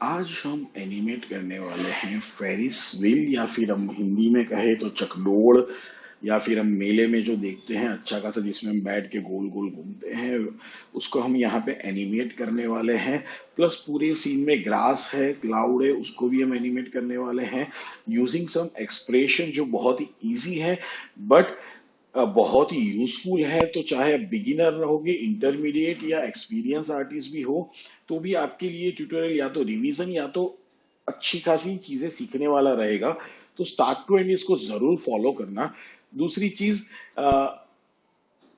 आज हम एनिमेट करने वाले हैं फेरिस व्हील या फिर हम हिंदी में कहे तो चकडोल या फिर हम मेले में जो देखते हैं अच्छा खासा जिसमें हम बैठ के गोल गोल घूमते हैं उसको हम यहाँ पे एनिमेट करने वाले हैं। प्लस पूरे सीन में ग्रास है, क्लाउड है, उसको भी हम एनिमेट करने वाले हैं यूजिंग सम एक्सप्रेशन जो बहुत ही इजी है बट बहुत ही यूजफुल है। तो चाहे आप बिगिनर रहोगे, इंटरमीडिएट या एक्सपीरियंस आर्टिस्ट भी हो तो भी आपके लिए ट्यूटोरियल या तो रिवीजन या तो अच्छी खासी चीजें सीखने वाला रहेगा। तो स्टार्ट टू एंड इसको जरूर फॉलो करना। दूसरी चीज,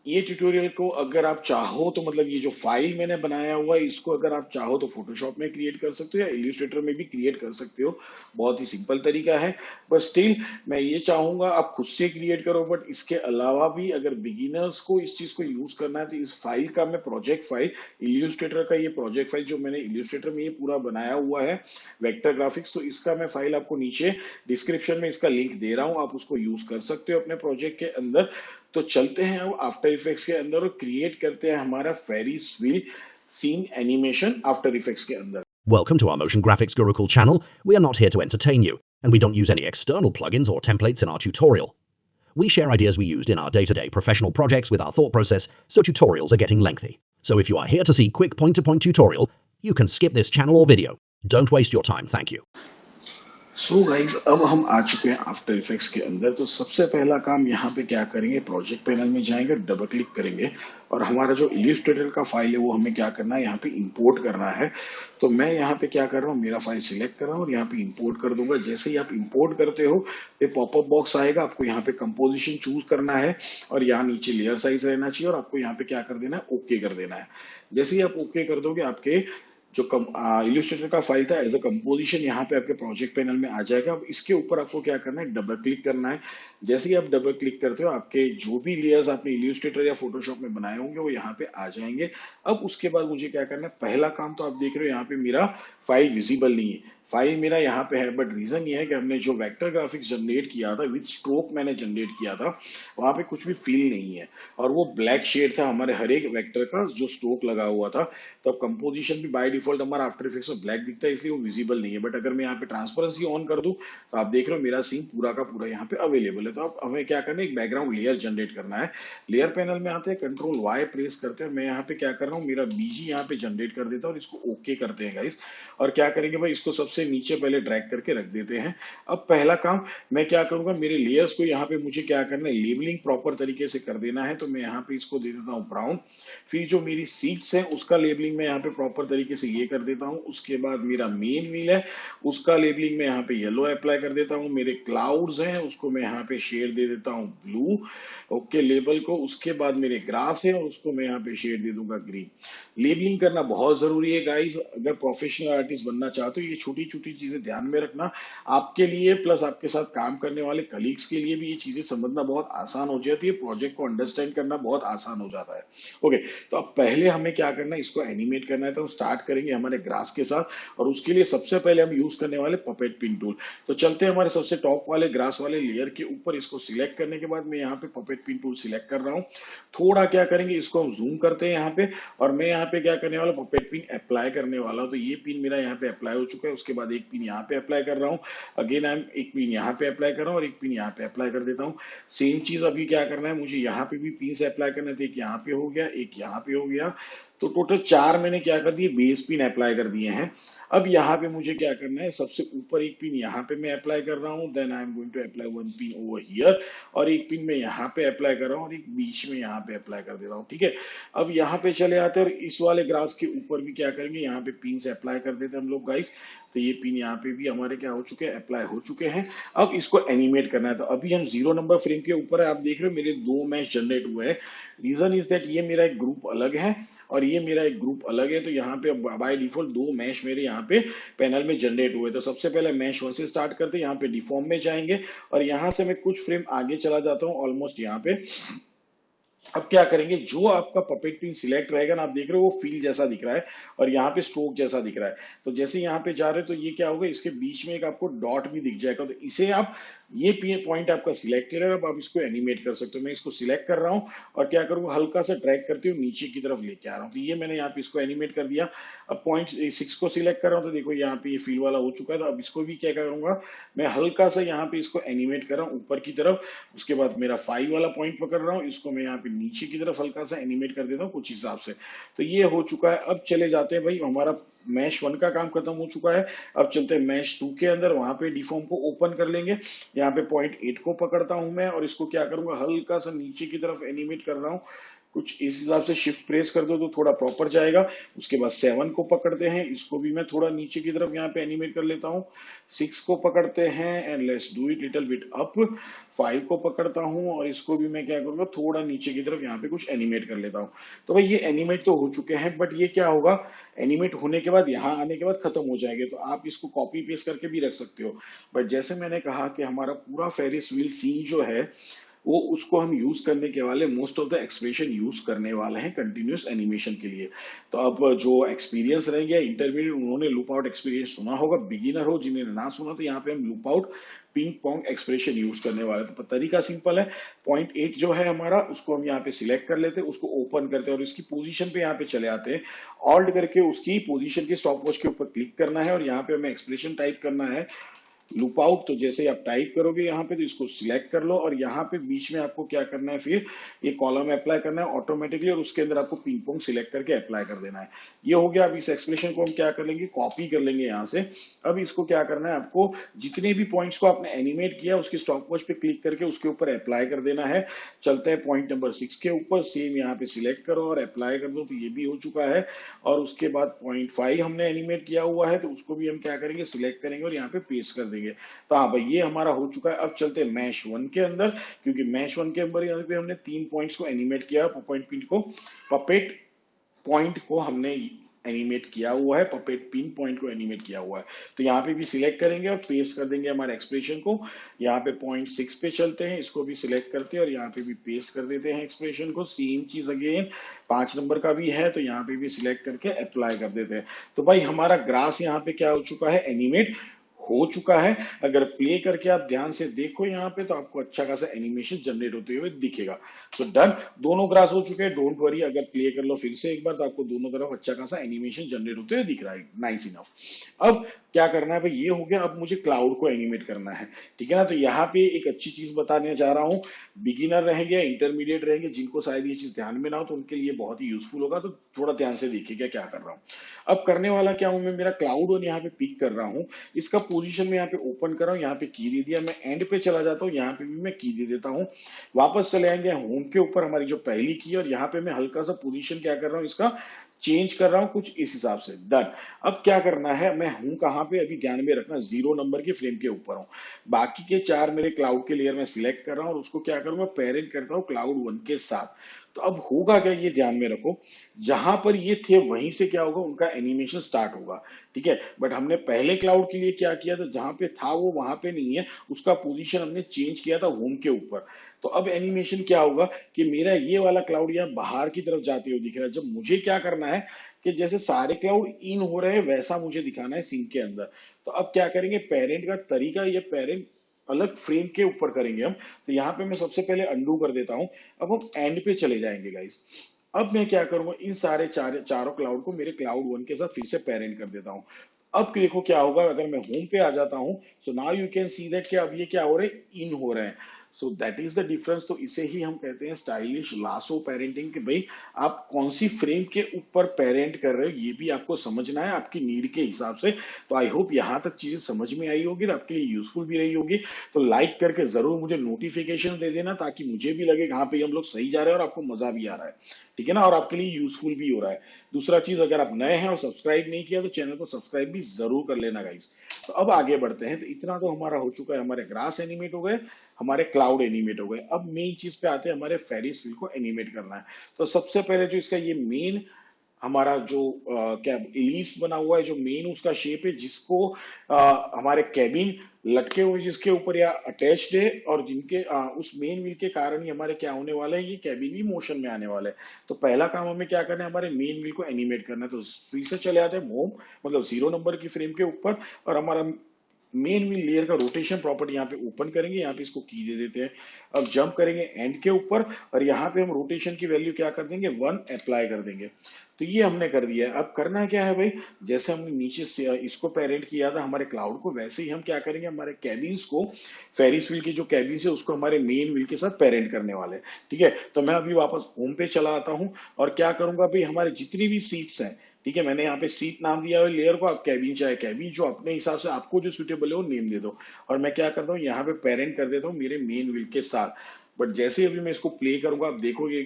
ये ट्यूटोरियल को अगर आप चाहो तो मतलब ये जो फाइल मैंने बनाया हुआ है इसको अगर आप चाहो तो फोटोशॉप में क्रिएट कर सकते हो या इलिस्ट्रेटर में भी क्रिएट कर सकते हो। बहुत ही सिंपल तरीका है। बट स्टिल मैं ये चाहूंगा आप खुद से क्रिएट करो। बट इसके अलावा भी अगर बिगिनर्स को इस चीज को यूज करना है तो इस फाइल का मैं प्रोजेक्ट फाइल इलिस्ट्रेटर का ये प्रोजेक्ट फाइल जो मैंने इलिस्ट्रेटर में ये पूरा बनाया हुआ है वेक्टर ग्राफिक्स, तो इसका मैं फाइल आपको नीचे डिस्क्रिप्शन में इसका लिंक दे रहा हूं, आप उसको यूज कर सकते हो अपने प्रोजेक्ट के अंदर। तो चलते हैं अब आफ्टर इफेक्ट्स के अंदर और क्रिएट करते हैं हमारा Ferris wheel scene animation After Effects के अंदर। Welcome to our Motion Graphics Gurukul channel. We are not here to entertain you, and we don't use any external plugins or templates in our tutorial. We share ideas we used in our day-to-day professional projects with our thought process, so tutorials are getting lengthy. So if you are here to see quick point-to-point tutorial, you can skip this channel or video. Don't waste your time, thank you. So guys अब हम आ चुके हैं after Effects के अंदर। तो सबसे पहला काम यहाँ पे क्या करेंगे, प्रोजेक्ट पैनल में जाएंगे, डबल क्लिक करेंगे और हमारा जो इलिस्ट्रेटर का फाइल है वो हमें क्या करना है, यहाँ पे इंपोर्ट करना है। तो मैं यहाँ पे क्या कर रहा हूँ, मेरा फाइल सिलेक्ट कर रहा हूँ और यहाँ पे इंपोर्ट कर दूंगा। जैसे ही आप इंपोर्ट करते हो ये पॉपअप बॉक्स आएगा, आपको यहाँ पे कंपोजिशन चूज करना है और यहाँ नीचे लेयर साइज रहना चाहिए और आपको यहाँ पे क्या कर देना है, ओके कर देना है। जैसे ही आप ओके कर दोगे आपके जो इलिस्ट्रेटर का फाइल था एज अ कंपोजिशन यहाँ पे आपके प्रोजेक्ट पैनल में आ जाएगा। अब इसके ऊपर आपको क्या करना है, डबल क्लिक करना है। जैसे ही आप डबल क्लिक करते हो आपके जो भी लेयर्स आपने इलिस्ट्रेटर या फोटोशॉप में बनाए होंगे वो यहाँ पे आ जाएंगे। अब उसके बाद मुझे क्या करना है, पहला काम तो आप देख रहे हो यहाँ पे मेरा फाइल विजिबल नहीं है, फाइल मेरा यहाँ पे है। बट रीजन ये है कि हमने जो वेक्टर ग्राफिक्स जनरेट किया था विद स्ट्रोक मैंने जनरेट किया था वहां पे कुछ भी फील नहीं है और वो ब्लैक शेड था हमारे हर एक वेक्टर का जो स्ट्रोक लगा हुआ था। तो अब कंपोजिशन भी बाय डिफॉल्ट हमारा आफ्टर इफेक्ट्स में ब्लैक दिखता है इसलिए वो विजिबल नहीं है। बट अगर मैं यहाँ पे ट्रांसपेरेंसी ऑन कर दूं तो आप देख रहे हो मेरा सीन पूरा का पूरा यहाँ पे अवेलेबल है। तो अब हमें क्या करना है, एक बैकग्राउंड लेयर जनरेट करना है। लेयर पैनल में आते हैं, कंट्रोल वाई प्रेस करते हैं। मैं यहाँ पे क्या कर रहा हूँ, मेरा बीजी यहाँ पे जनरेट कर देता हूँ और इसको ओके करते हैं गाइस। और क्या करेंगे भाई, इसको सबसे नीचे पहले ड्रैग करके रख देते हैं। अब पहला काम मैं क्या करूंगा, मेरे लेयर्स को यहाँ पे मुझे क्या करना है, लेबलिंग प्रॉपर तरीके से कर देना है। तो मैं यहाँ पे इसको दे देता हूँ ब्राउन। फिर जो मेरी सीट्स है उसका लेबलिंग मैं यहाँ पे प्रॉपर तरीके से ये कर देता हूँ। उसके बाद मेरा मेन व्हील है उसका लेबलिंग मैं यहाँ पे येलो अप्लाई कर देता हूँ। मेरे क्लाउड्स हैं उसको मैं यहाँ पे शेड दे देता हूँ ब्लू, ओके लेबल को। उसके बाद मेरे ग्रास है उसको मैं यहाँ पे शेड दे दूंगा ग्रीन। लेबलिंग करना बहुत जरूरी है गाइस, अगर प्रोफेशनल आर्टिस्ट बनना चाहते हो ये छोटी छोटी चीजें ध्यान में रखना आपके लिए प्लस आपके साथ काम करने वाले कलीग्स के लिए भी ये चीजें समझना बहुत आसान हो जाती है, प्रोजेक्ट को अंडरस्टैंड करना बहुत आसान हो जाता है। ओके, तो अब पहले हमें क्या करना है, इसको एनिमेट करना है। तो हम स्टार्ट करेंगे हमारे ग्रास के साथ और उसके लिए सबसे पहले हम यूज करने वाले पपेट पिन टूल। तो चलते हैं हमारे सबसे टॉप वाले ग्रास वाले लेयर के ऊपर। इसको सिलेक्ट करने के बाद मैं यहाँ पे पपेट पिन टूल सिलेक्ट कर रहा हूँ। थोड़ा क्या करेंगे, इसको हम जूम करते हैं यहाँ पे और मैं यहाँ पे क्या करने वाला, पपेट पिन अप्लाई करने वाला हूँ। तो ये पिन मेरा यहाँ पे अप्लाई हो चुका है। उसके बाद एक पिन यहाँ पे अप्लाई कर रहा हूँ, अगेन आई एम एक पिन यहाँ पे अप्लाई कर रहा हूँ और एक पिन यहाँ पे अप्लाई कर देता हूँ। सेम चीज अभी क्या करना है, मुझे यहाँ पे भी पिन से अप्लाई करना था। एक यहाँ पे हो गया, एक यहाँ पे हो गया, तो टोटल 4 मैंने क्या कर दिए, बेस पिन अप्लाई कर दिए हैं। अब यहाँ पे मुझे क्या करना है, सबसे ऊपर एक पिन यहाँ पे मैं अप्लाई कर रहा हूँ, then I am going to apply one pin over here और एक पिन मैं यहाँ पे अप्लाई कर रहा हूँ और एक बीच में यहाँ पे अप्लाई कर देता हूँ। ठीक है, अब यहाँ पे चले आते हैं और इस वाले ग्रास के ऊपर भी क्या करेंगे, यहाँ पे पिन से अप्लाई कर देते हैं हम लोग गाइस। तो ये पिन यहाँ पे भी हमारे क्या हो चुके हैं, अप्लाई हो चुके हैं। अब इसको एनिमेट करना है। तो अभी हम 0 नंबर फ्रेम के ऊपर है, आप देख रहे हो मेरे 2 मैश जनरेट हुए हैं। रीजन इज दैट ये मेरा एक ग्रुप अलग है और ये मेरा एक ग्रुप अलग है। तो यहाँ पे बाय डिफॉल्ट 2 मैश मेरे यहाँ पे पैनल में जनरेट हुए। तो सबसे पहले मैश 1 से स्टार्ट करते हैं, यहाँ पे डिफॉर्म में जाएंगे और यहाँ से मैं कुछ फ्रेम आगे चला जाता हूँ, ऑलमोस्ट यहाँ पे अब क्या करेंगे, जो आपका पपेट पिन सिलेक्ट रहेगा ना, आप देख रहे हो वो फील जैसा दिख रहा है और यहाँ पे स्ट्रोक जैसा दिख रहा है। तो जैसे यहाँ पे जा रहे हो तो ये क्या होगा, इसके बीच में एक आपको डॉट भी दिख जाएगा। तो इसे आप, ये पॉइंट आपका सिलेक्टेड है, अब आप इसको एनिमेट कर सकते हो। मैं इसको सिलेक्ट कर रहा हूँ और क्या करूंगा, हल्का सा ड्रैग करते हुए नीचे की तरफ लेके आ रहा हूँ। तो ये मैंने यहाँ पे इसको एनिमेट कर दिया। अब पॉइंट 6 को सिलेक्ट कर रहा हूँ तो देखो यहाँ पे ये फील वाला हो चुका है। तो अब इसको भी क्या करूंगा, मैं हल्का सा यहाँ पे इसको एनिमेट कर रहा हूँ ऊपर की तरफ। उसके बाद मेरा 5 वाला पॉइंट पकड़ रहा हूँ, इसको मैं यहाँ पे नीचे की तरफ हल्का सा एनिमेट कर देता हूँ कुछ हिसाब से। तो ये हो चुका है। अब चले जाते हैं भाई, हमारा मैश 1 का काम खत्म हो चुका है। अब चलते हैं मैश 2 के अंदर, वहां पे डिफॉर्म को ओपन कर लेंगे। यहाँ पे पॉइंट 8 को पकड़ता हूं मैं और इसको क्या करूंगा, हल्का सा नीचे की तरफ एनिमेट कर रहा हूँ कुछ इस हिसाब से। शिफ्ट प्रेस कर दो तो थोड़ा प्रॉपर जाएगा। उसके बाद 7 को पकड़ते हैं, इसको भी मैं थोड़ा नीचे की तरफ यहाँ पे एनिमेट कर लेता हूँ। 6 को पकड़ते हैं and let's do it little bit up. 5 को पकड़ता हूँ और इसको भी मैं क्या करूंगा, थोड़ा नीचे की तरफ यहाँ पे कुछ एनिमेट कर लेता हूँ। तो भाई ये एनिमेट तो हो चुके हैं, बट ये क्या होगा, एनिमेट होने के बाद यहाँ आने के बाद खत्म हो जाएंगे। तो आप इसको कॉपी पेस्ट करके भी रख सकते हो। बट जैसे मैंने कहा कि हमारा पूरा फेरिस व्हील सीन जो है, वो उसको हम यूज करने के वाले, most of the expression use करने वाले हैं कंटिन्यूस एनिमेशन के लिए। तो अब जो एक्सपीरियंस रहेंगे इंटरमीडिएट, उन्होंने लूप आउट एक्सपीरियंस सुना होगा। बिगिनर हो जिन्हें ना सुना, तो यहाँ पे हम loop out ping pong expression use करने वाले। तो तरीका सिंपल है। पॉइंट 8 जो है हमारा, उसको हम यहाँ पे सिलेक्ट कर लेते हैं, उसको ओपन करते हैं और इसकी पोजीशन पे यहाँ पे चले आते हैं। ऑल्ट करके उसकी पोजीशन के स्टॉप वॉच के ऊपर क्लिक करना है और यहाँ पे हमें एक्सप्रेशन टाइप करना है लूप आउट। तो जैसे ही आप टाइप करोगे यहाँ पे, तो इसको सिलेक्ट कर लो और यहाँ पे बीच में आपको क्या करना है, फिर ये कॉलम अप्लाई करना है ऑटोमेटिकली और उसके अंदर आपको पिंग पोंग सिलेक्ट करके अप्लाई कर देना है। ये हो गया। अब इस एक्सप्रेशन को हम क्या कर लेंगे, कॉपी कर लेंगे यहाँ से। अब इसको क्या करना है, आपको जितने भी पॉइंट्स को आपने एनिमेट किया उसके स्टॉप वॉच पे क्लिक करके उसके ऊपर अप्लाई कर देना है। चलते हैं पॉइंट नंबर 6 के ऊपर, सेम यहाँ पे सिलेक्ट करो और अप्लाई कर दो। तो ये भी हो चुका है। और उसके बाद पॉइंट 5 हमने एनिमेट किया हुआ है, तो उसको भी हम क्या करेंगे, सिलेक्ट करेंगे और यहाँ पे पेस्ट कर देंगे। तो हाँ भाई, ये हमारा हो चुका है। अब चलते हैं मैश 1 के अंदर, क्योंकि मैश 1 के अंदर यहाँ पे हमने 3 पॉइंट्स को एनिमेट किया। पॉइंट पिन को, पपेट पॉइंट को हमने एनिमेट किया हुआ है, पपेट पिन पॉइंट को एनिमेट किया हुआ है। तो यहाँ पे भी सिलेक्ट करेंगे और पेस्ट कर देंगे हमारे एक्सप्रेशन को। यहाँ पे पॉइंट 6 पे चलते हैं, इसको भी सिलेक्ट करते हैं और यहाँ पे भी पेस्ट कर देते हैं एक्सप्रेशन को। सेम चीज अगेन 5 नंबर का भी है, तो यहाँ पे भी सिलेक्ट करके अप्लाई कर देते हैं। तो भाई हमारा ग्रास यहाँ पे क्या हो चुका है, एनिमेट हो चुका है। अगर प्ले करके आप ध्यान से देखो यहाँ पे, तो आपको अच्छा खासा एनिमेशन जनरेट होते हुए दिखेगा। तो डन, दोनों ग्रास हो चुके हैं। डोंट वरी, अगर प्ले कर लो फिर से एक बार, तो आपको दोनों तरफ अच्छा खासा एनिमेशन जनरेट होते हुए दिख रहा है। Nice enough. अब क्या करना है भाई, ये हो गया। अब मुझे क्लाउड को एनिमेट करना है, ठीक है ना। तो यहाँ पे एक अच्छी चीज बताने जा रहा हूँ। बिगिनर रहेंगे, इंटरमीडिएट रहेंगे, जिनको शायद ये चीज ध्यान में ना हो, तो उनके लिए बहुत ही यूजफुल होगा। तो थोड़ा ध्यान से देखिएगा क्या कर रहा हूँ। अब करने वाला क्या हूँ, मैं मेरा क्लाउड और यहाँ पे पिक कर रहा हूँ। इसका पोजीशन में यहाँ पे ओपन कर रहा हूँ, यहाँ पे की दे दिया। मैं एंड पे चला जाता हूँ, यहाँ पे भी मैं की दे देता हूँ। वापस चले आएंगे होम के ऊपर, हमारी जो पहली की, और यहाँ पे मैं हल्का सा पोजीशन क्या कर रहा हूँ, इसका चेंज कर रहा हूँ कुछ इस हिसाब से। डन। अब क्या करना है, मैं हूं कहाँ पे, अभी ध्यान में रखना 0 नंबर के फ्रेम के ऊपर हूँ। बाकी के 4 मेरे क्लाउड के लेयर में सिलेक्ट कर रहा हूँ और उसको क्या करूंगा, पेरेंट करता हूँ क्लाउड 1 के साथ। तो अब होगा क्या, ये ध्यान में रखो, जहां पर ये थे वहीं से क्या होगा, उनका एनिमेशन स्टार्ट होगा, ठीक है। बट हमने पहले क्लाउड के लिए क्या किया था, जहां पे था वो वहां पे नहीं है, उसका पोजीशन हमने चेंज किया था होम के ऊपर। तो अब एनिमेशन क्या होगा कि मेरा ये वाला क्लाउड यहाँ बाहर की तरफ जाते हुए दिख रहा है। जब मुझे क्या करना है कि जैसे सारे क्लाउड इन हो रहे हैं वैसा मुझे दिखाना है सीन के अंदर। तो अब क्या करेंगे, पेरेंट का तरीका, ये पेरेंट अलग फ्रेम के ऊपर करेंगे हम। तो यहाँ पे मैं सबसे पहले अंडू कर देता हूँ। अब हम एंड पे चले जाएंगे गाइस। अब मैं क्या करूंगा, इन सारे चारों क्लाउड को मेरे क्लाउड 1 के साथ फिर से पेरेंट कर देता हूँ। अब देखो क्या होगा, अगर मैं होम पे आ जाता हूँ, so now you can see that कि अब ये क्या हो रहे हैं, इन हो रहे हैं। So that is the difference. तो इसे ही हम कहते हैं स्टाइलिश लासो पेरेंटिंग, कि भाई आप कौन सी फ्रेम के ऊपर पेरेंट कर रहे हो, ये भी आपको समझना है आपकी नीड के हिसाब से। तो आई होप यहाँ तक चीजें समझ में आई होगी और आपके लिए यूजफुल भी रही होगी। तो लाइक करके जरूर मुझे नोटिफिकेशन दे देना, ताकि मुझे भी लगे कहाँ पे हम लोग सही जा रहे हैं और आपको मजा भी आ रहा है, ठीक है ना, और आपके लिए यूजफुल भी हो रहा है। दूसरा चीज, अगर आप नए हैं और सब्सक्राइब नहीं किया तो चैनल को सब्सक्राइब भी जरूर कर लेना गाइस। तो अब आगे बढ़ते हैं। तो इतना तो हमारा हो चुका है, हमारे ग्रास एनिमेट हो गए, हमारे क्लाउड एनिमेट हो गए। अब मेन चीज पे आते हैं, हमारे फेरिस व्हील को एनिमेट करना है। तो सबसे पहले जो इसका ये मेन हमारा जो क्या लीफ बना हुआ है, जो मेन उसका शेप है, जिसको हमारे कैबिन लटके हुए जिसके ऊपर या अटैच्ड है, और जिनके उस मेन व्हील के कारण ही हमारे क्या होने वाला है, ये कैबिन भी मोशन में आने वाला है। तो पहला काम हमें क्या करना है, हमारे मेन व्हील को एनिमेट करना है। तो फिर से चले आते हैं होम, मतलब 0 नंबर की फ्रेम के ऊपर, और हमारा मेन व्हील लेयर का रोटेशन प्रॉपर्टी यहाँ पे ओपन करेंगे, यहाँ पे इसको की दे देते हैं। अब जंप करेंगे एंड के ऊपर, और यहाँ पे हम रोटेशन की वैल्यू क्या कर देंगे, 1 अप्लाई कर देंगे। तो ये हमने कर दिया है। अब करना क्या है भाई, जैसे हमने नीचे से इसको पेरेंट किया था हमारे क्लाउड को, वैसे ही हम क्या करेंगे, हमारे कैबिन्स को, फेरिस व्हील की जो कैबिन्स है उसको हमारे मेन व्हील के साथ पेरेंट करने वाले हैं। ठीक है, तो मैं अभी वापस होम पे चला आता हूँ, और क्या करूंगा भाई, हमारे जितनी भी सीट्स हैं, ठीक है, मैंने यहाँ पे सीट नाम दिया है लेयर को, आप कैबिन चाहे कैबिन, जो अपने हिसाब से आपको जो सुटेबल है वो नेम दे दो। और मैं क्या करता हूँ, यहाँ पे पेरेंट कर देता हूँ मेरे मेन व्हील के साथ। बट जैसे ही अभी मैं इसको प्ले करूंगा, आप देखो ये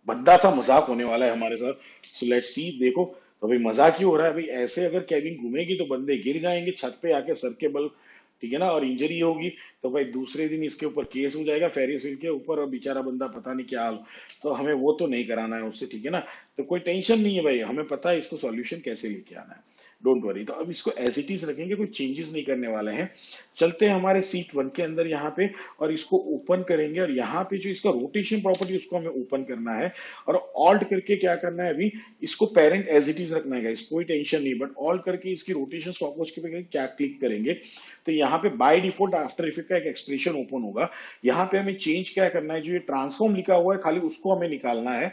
भद्दा सा मजाक होने वाला है हमारे साथ। सो लेट्स सी, देखो तो भाई मजाक ही हो रहा है भाई। ऐसे अगर कैबिन घूमेगी तो बंदे गिर जाएंगे छत पे आके सर के बल, ठीक है ना, और इंजरी होगी। तो भाई दूसरे दिन इसके ऊपर केस हो जाएगा फेरिस व्हील के ऊपर, और बेचारा बंदा पता नहीं क्या हाल। तो हमें वो तो नहीं कराना है उससे, ठीक है ना। तो कोई टेंशन नहीं है भाई, हमें पता है इसको सॉल्यूशन कैसे लेके आना है, डोंट वरी। तो अब इसको एज इट इज रखेंगे, कोई चेंजेस नहीं करने वाले हैं। चलते हैं हमारे सीट 1 के अंदर यहाँ पे, और इसको ओपन करेंगे, और यहाँ पे जो इसका रोटेशन प्रॉपर्टी उसको हमें ओपन करना है, और ऑल्ट करके क्या करना है, अभी इसको पेरेंट एज इट इज रखना है गाइस, कोई टेंशन नहीं। बट ऑल्ट करके इसकी रोटेशन स्टॉपवॉच के पे क्या क्लिक करेंगे, तो यहाँ पे बाय डिफॉल्ट आफ्टर इफेक्ट का एक एक्सप्रेशन ओपन होगा। यहाँ पे हमें चेंज क्या करना है, जो ये ट्रांसफॉर्म लिखा हुआ है खाली उसको हमें निकालना है,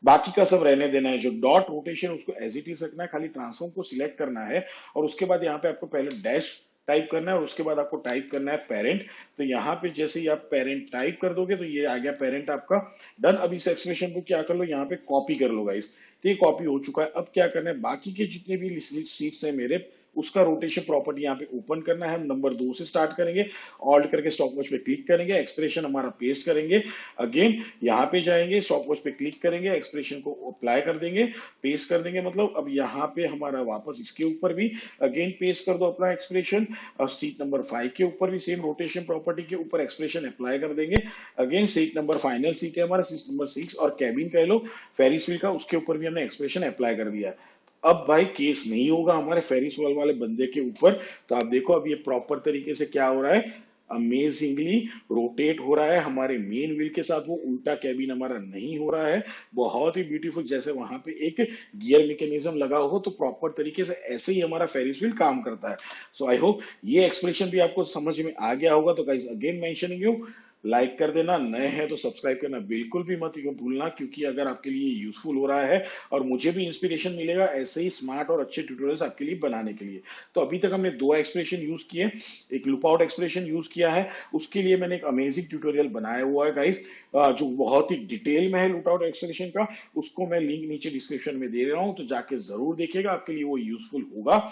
बाकी का सब रहने देना है। जो डॉट रोटेशन उसको एज इट इज रखना है, खाली ट्रांसफॉर्म को सिलेक्ट करना है। और उसके बाद यहाँ पे आपको पहले डैश टाइप करना है, और उसके बाद आपको टाइप करना है पेरेंट। तो यहाँ पे जैसे ही आप पेरेंट टाइप कर दोगे तो ये आ गया पेरेंट आपका डन। अब इस एक्सप्रेशन को क्या कर लो, यहाँ पे कॉपी कर लो गाइस। तो ये कॉपी हो चुका है। अब क्या करना है, बाकी के जितने भी सीट्स है मेरे, उसका रोटेशन प्रॉपर्टी यहाँ पे ओपन करना है। हम नंबर 2 से स्टार्ट करेंगे, ऑल्ट करके स्टॉपवॉच पे क्लिक करेंगे, एक्सप्रेशन हमारा पेस्ट करेंगे। अगेन यहाँ पे जाएंगे, स्टॉपवॉच पे क्लिक करेंगे, एक्सप्रेशन को अप्लाई कर देंगे, पेस्ट कर देंगे। मतलब अब यहाँ पे हमारा वापस इसके ऊपर भी अगेन पेस्ट कर दो अपना एक्सप्रेशन, और सीट नंबर 5 के ऊपर भी सेम रोटेशन प्रॉपर्टी के ऊपर एक्सप्रेशन अप्लाई कर देंगे। Again seat number, final seat है हमारा सीट नंबर 6, और कैबिन कह लो फेरिस व्हील का, उसके ऊपर भी हमने एक्सप्रेशन अप्लाई कर दिया है। अब भाई केस नहीं होगा हमारे फेरिस व्हील वाले बंदे के ऊपर। तो आप देखो अब ये प्रॉपर तरीके से क्या हो रहा है, अमेजिंगली रोटेट हो रहा है हमारे मेन व्हील के साथ। वो उल्टा कैबिन हमारा नहीं हो रहा है, बहुत ही ब्यूटीफुल, जैसे वहां पे एक गियर मैकेनिज्म लगा हो, तो प्रॉपर तरीके से ऐसे ही हमारा फेरिस व्हील काम करता है। सो आई होप ये एक्सप्रेशन भी आपको समझ में आ गया होगा। तो guys again mentioning you, like कर देना, नए हैं तो सब्सक्राइब करना बिल्कुल भी मत भूलना, क्योंकि अगर आपके लिए यूजफुल हो रहा है और मुझे भी इंस्पिरेशन मिलेगा ऐसे ही स्मार्ट और अच्छे ट्यूटोरियल्स आपके लिए बनाने के लिए। तो अभी तक हमने 2 एक्सप्रेशन यूज किए, एक लुप आउट एक्सप्रेशन यूज किया है, उसके लिए मैंने एक अमेजिंग ट्यूटोरियल बनाया हुआ है गाइस, जो बहुत ही डिटेल में है लुप आउट एक्सप्रेशन का। उसको मैं लिंक नीचे डिस्क्रिप्शन में दे रहा हूं, तो जाके जरूर देखिएगा, आपके लिए वो यूजफुल होगा।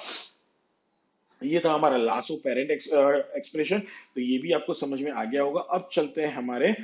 ये था हमारा लासो पेरेंट एक्सप्रेशन। तो ये भी आपको समझ में आ गया होगा। अब चलते हैं हमारे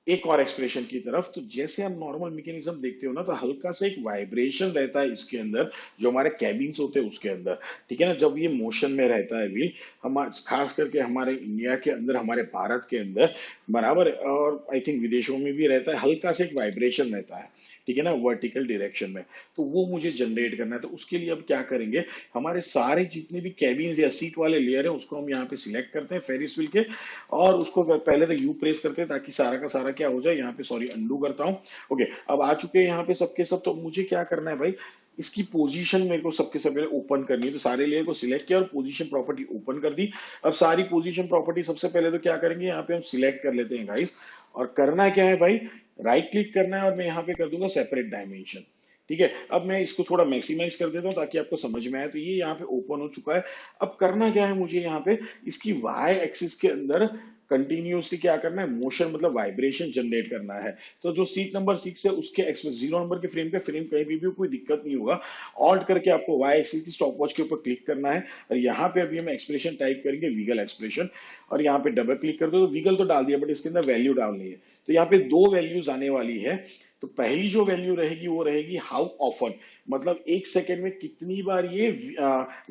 एक और एक्सप्रेशन की तरफ। तो जैसे हम नॉर्मल मैकेनिज्म देखते हो ना, तो हल्का सा एक वाइब्रेशन रहता है इसके अंदर, जो हमारे कैबिन्स होते हैं उसके अंदर, ठीक है ना। जब ये मोशन में रहता है व्हील, हम खास करके हमारे इंडिया के अंदर, हमारे भारत के अंदर बराबर, और आई थिंक विदेशों में भी रहता है, हल्का सा एक वाइब्रेशन रहता है, ठीक है ना, वर्टिकल डायरेक्शन में। तो वो मुझे जनरेट करना है। तो उसके लिए अब क्या करेंगे, हमारे सारे जितने भी कैबिन्स या सीट वाले लेयर है उसको हम यहाँ पे सिलेक्ट करते हैं फेरिस व्हील के, और उसको पहले तो यू प्रेस करते हैं ताकि सारा का सारा क्या हो जाए। यहाँ पे सॉरी अंडू करता हूँ। ओके, अब आ चुके हैं यहाँ पे सबके सब। तो मुझे क्या करना है भाई, इसकी पोजीशन मेरे को सबके सब पहले ओपन करनी है। तो सारे लेयर को सिलेक्ट किया और पोजीशन प्रॉपर्टी ओपन कर दी। अब सारी पोजीशन प्रॉपर्टी सबसे पहले तो क्या करेंगे, यहाँ पे हम सिलेक्ट कर लेते हैं गाइस, और करना क्या है भाई, राइट क्लिक करना है, और मैं यहाँ पे कर दूंगा सेपरेट डायमेंशन। ठीक है, अब मैं इसको थोड़ा मैक्सिमाइज कर देता हूँ ताकि आपको समझ में आए। तो ये यहाँ पे ओपन हो चुका है। अब करना क्या है मुझे, यहाँ पे इसकी वाई एक्सिस के अंदर कंटिन्यूसली क्या करना है, मोशन मतलब वाइब्रेशन जनरेट करना है। तो जो सीट नंबर 6 है उसके 0 नंबर के फ्रेम पे फ्रेम कहीं भी कोई दिक्कत नहीं होगा। ऑल्ट करके आपको वाई एक्सिस की स्टॉप वॉच के ऊपर क्लिक करना है, और यहाँ पे अभी हम एक्सप्रेशन टाइप करेंगे विगल एक्सप्रेशन, और यहाँ पे डबल क्लिक कर दो। तो विगल तो डाल दिया, बट इसके अंदर वैल्यू डालनी है। तो यहाँ पे 2 वैल्यूज आने वाली है। तो पहली जो वैल्यू रहेगी वो रहेगी हाउ ऑफन, मतलब 1 सेकेंड में कितनी बार ये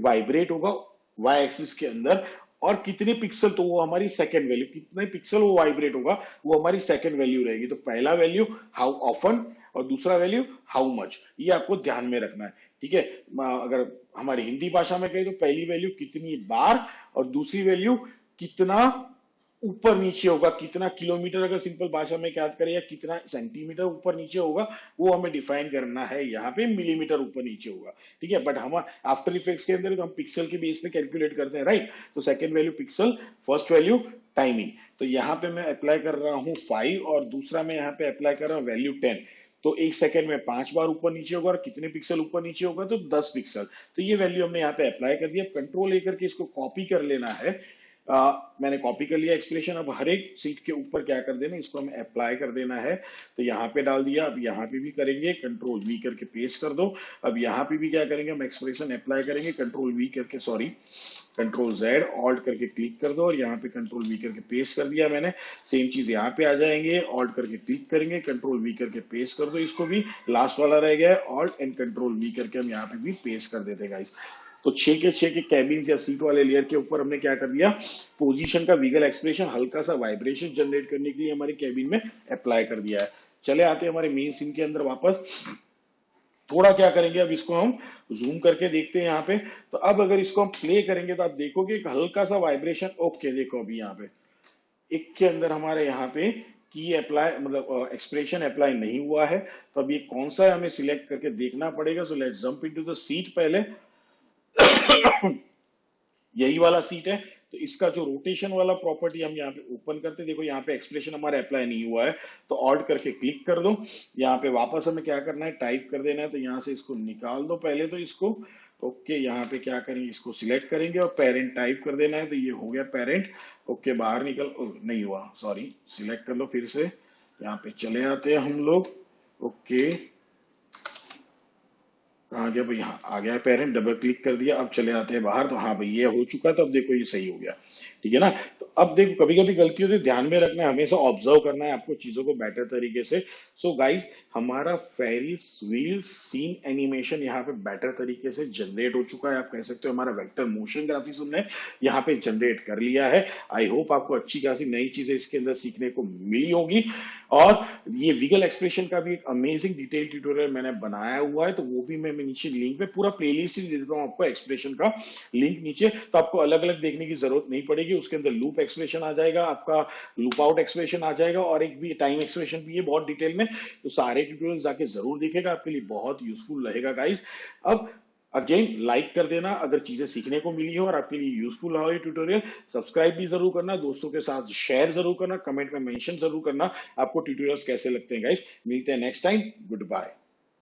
वाइब्रेट होगा वाई एक्सिस के अंदर, और कितने पिक्सल, तो वो हमारी सेकंड वैल्यू, कितने पिक्सल वो वाइब्रेट होगा वो हमारी सेकंड वैल्यू रहेगी। तो पहला वैल्यू हाउ ऑफन, और दूसरा वैल्यू हाउ मच, ये आपको ध्यान में रखना है। ठीक है, अगर हमारी हिंदी भाषा में कहें तो पहली वैल्यू कितनी बार और दूसरी वैल्यू कितना ऊपर नीचे होगा, कितना किलोमीटर अगर सिंपल भाषा में याद करें, या कितना सेंटीमीटर ऊपर नीचे होगा, वो हमें डिफाइन करना है। यहाँ पे मिलीमीटर ऊपर नीचे होगा। ठीक है, बट हम आफ्टर इफेक्ट्स के अंदर तो हम पिक्सल के बेस पे कैलकुलेट करते हैं, राइट। तो second value pixel, first value timing. तो यहाँ पे मैं अप्लाई कर रहा हूँ 5 और दूसरा मैं यहाँ पे अप्लाई कर रहा हूँ वैल्यू 10। तो एक सेकंड में 5 बार ऊपर नीचे होगा, और कितने पिक्सल ऊपर नीचे होगा, तो 10 पिक्सल। तो ये वैल्यू हमने यहाँ पे अप्लाई कर दिया। कंट्रोल लेकर के इसको कॉपी कर लेना है। मैंने कॉपी कर लिया एक्सप्रेशन। अब हर एक सीट के ऊपर क्या कर देना, इसको हमें अप्लाई कर देना है। तो यहाँ पे डाल दिया। अब यहाँ पे भी करेंगे, कंट्रोल वी करके पेस्ट कर दो। अब यहाँ पे भी क्या करेंगे, हम एक्सप्रेशन अप्लाई करेंगे, कंट्रोल वी करके, सॉरी कंट्रोल जेड ऑल्ट करके क्लिक कर दो, और यहाँ पे कंट्रोल वी करके पेस्ट कर दिया मैंने। सेम चीज यहाँ पे आ जाएंगे, ऑल्ट करके क्लिक करेंगे, कंट्रोल वी करके पेस्ट कर दो। इसको भी लास्ट वाला रह गया, ऑल्ट एंड कंट्रोल वी करके हम यहाँ पे भी पेस्ट कर देते गाइस। तो 6 के कैबिन या सीट वाले लेयर के ऊपर हमने क्या कर दिया, पोजीशन का विगल एक्सप्रेशन, हल्का सा वाइब्रेशन जनरेट करने के लिए हमारे कैबिन में अप्लाई कर दिया है। चले आते हैं हमारे मेन सीन के अंदर वापस। थोड़ा क्या करेंगे, अब इसको हम जूम करके देखते हैं यहाँ पे। तो अब अगर इसको हम प्ले करेंगे तो आप देखोगे एक हल्का सा वाइब्रेशन। ओके, देखो अभी यहाँ पे एक के अंदर हमारे यहाँ पे की अप्लाई, मतलब एक्सप्रेशन अप्लाई नहीं हुआ है। तो अब ये कौन सा है हमें सिलेक्ट करके देखना पड़ेगा। So let's jump into the seat. पहले यही वाला सीट है, तो इसका जो रोटेशन वाला प्रॉपर्टी हम यहाँ पे ओपन करते, देखो यहाँ पे एक्सप्रेशन हमारा अप्लाई नहीं हुआ है। तो ऑल्ट करके क्लिक कर दो। यहाँ पे वापस हमें क्या करना है, टाइप कर देना है। तो यहाँ से इसको निकाल दो पहले तो इसको। ओके, यहाँ पे क्या करेंगे, इसको सिलेक्ट करेंगे और पेरेंट टाइप कर देना है। तो ये हो गया पेरेंट। ओके, बाहर निकल, नहीं हुआ, सॉरी, सिलेक्ट कर लो फिर से। यहाँ पे चले आते हैं हम लोग। ओके, कहाँ गया भाई, हाँ आ गया पेरेंट, डबल क्लिक कर दिया। अब चले आते हैं बाहर। तो हाँ भाई ये हो चुका है। तो अब देखो ये सही हो गया। ठीक है ना। तो अब देखो कभी कभी गलती होती है, ध्यान में रखना है, हमेशा ऑब्जर्व करना है आपको चीजों को बेटर तरीके से। सो गाइस, हमारा फेरिस व्हील सीन एनिमेशन यहाँ पे बेटर तरीके से जनरेट हो चुका है। आप कह सकते हो हमारा वेक्टर मोशन ग्राफिक्स हमने यहाँ पे जनरेट कर लिया है। आई होप आपको अच्छी खासी नई चीजें इसके अंदर सीखने को मिली होगी। और ये विगल एक्सप्रेशन का भी एक अमेजिंग डिटेल ट्यूटोरियल मैंने बनाया हुआ है। तो वो भी मैं नीचे लिंक पे पूरा प्लेलिस्ट ही दे देता हूँ आपको, एक्सप्रेशन का लिंक नीचे। तो आपको अलग अलग देखने की जरूरत नहीं पड़ेगी। उसके अंदर लूप एक्सप्रेशन आ जाएगा, आपका लूप आउट एक्सप्रेशन आ जाएगा, और एक भी टाइम एक्सप्रेशन भी है बहुत डिटेल में। तो सारे ट्यूटोरियल जाके जरूर देखेगा, आपके लिए बहुत यूजफुल रहेगा गाइस। अब अगेन लाइक कर देना अगर चीजें सीखने को मिली हो और आपके लिए यूजफुल हो ये ट्यूटोरियल। सब्सक्राइब भी जरूर करना, दोस्तों के साथ शेयर जरूर करना, कमेंट में मेंशन जरूर करना आपको ट्यूटोरियल्स कैसे लगते हैं गाइस। मिलते हैं नेक्स्ट टाइम, गुड बाय।